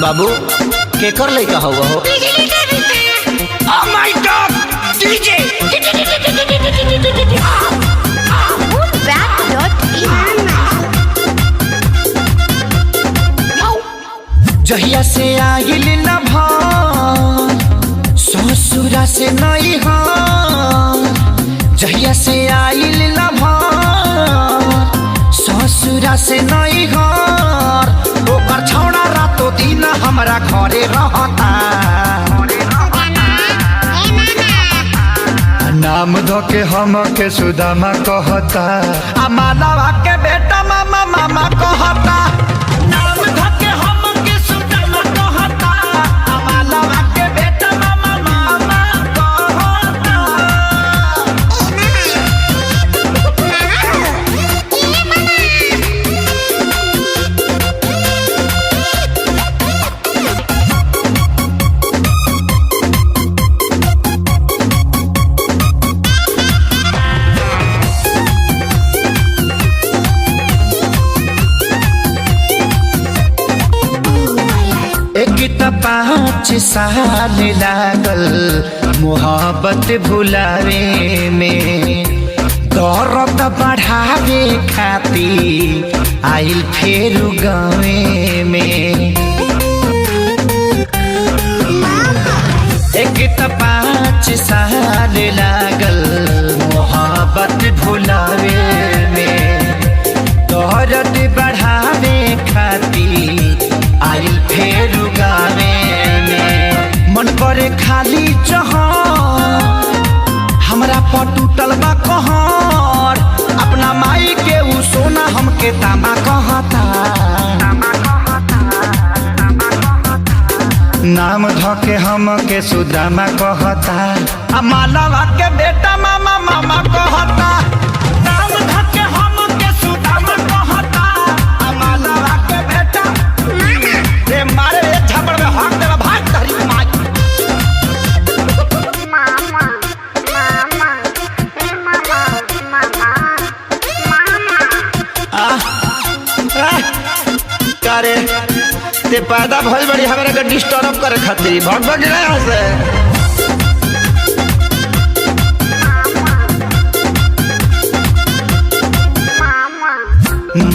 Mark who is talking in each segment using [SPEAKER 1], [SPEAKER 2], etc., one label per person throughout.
[SPEAKER 1] बाबू केकर लइका हवा हो?
[SPEAKER 2] Oh my God! DJ!
[SPEAKER 1] जहिया से आइल न भार ससुरा से नहीं हार, जहिया से आइल न भार ससुरा से नहीं हार, ओकर छौड़ा रातो दिन हमरा घरे रहता।
[SPEAKER 3] नाम धो के हम के सुदामा कहता,
[SPEAKER 1] आ मानवा के बेटा मामा मामा कहता। नाम धो के हम के सुदामा कहता, आ मानवा के बेटा मामा मामा कहता। एक त 5 साल लागल मोहब्बत भुलावे में, दर्द बढ़ावे खाती आइल फेर गावे में। एक त 5 साल लागल मोहब्बत भुलावे में, दर्द बढ़ावे खाती आइल फेर गावे में। मन करे खाली जहां हमरा पर टूटल बा कहर, अपना माई के उ सोना हमके तामा कहता।
[SPEAKER 3] नाम धो के हम के सुदामा कहता,
[SPEAKER 1] आ मानवा के बेटा मामा मामा कहता। नाम धो के हम के सुदामा कहता, आ मानवा के बेटा रे मारे एक झपड़ में हाथ देला भाग धरी माई। करे ते पैदा भइल बड़ी हमरा के डिस्टर्ब करे खातिर भग भग गया यहाँ से।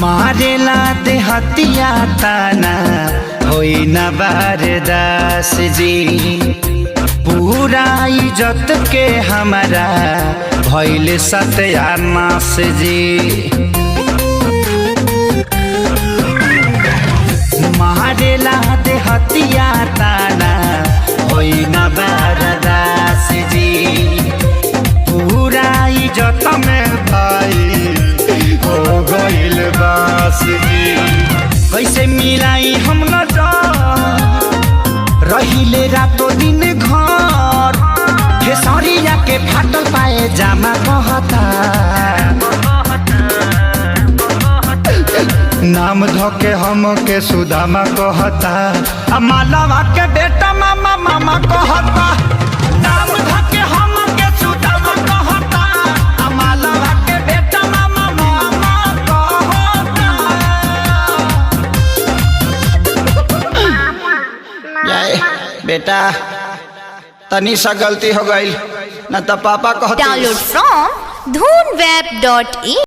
[SPEAKER 1] मारेला दे हतिया ताना होई न बारदास जी, पूरा इज्जत के हमारा भइल सत्यानाश जी। मारेला दे हतिया ताना होई न बारदास जी, पूरा इज्जत में भाई हो गइल बास जी। कैसे मिलाई हम न रहिले रातो दिन घर, खेसरिया के फाटल पाए जामा कहता।
[SPEAKER 3] नाम धो के हम के सुदामा कहता,
[SPEAKER 1] आ मालवा के बेटा मामा मामा कहता। नाम धो के हम के सुदामा कहता, आ मालवा के बेटा मामा मामा कहता। जाए बेटा तनी सा गलती हो गई न तो पापा कहते।
[SPEAKER 4] Download from dhoonweb.in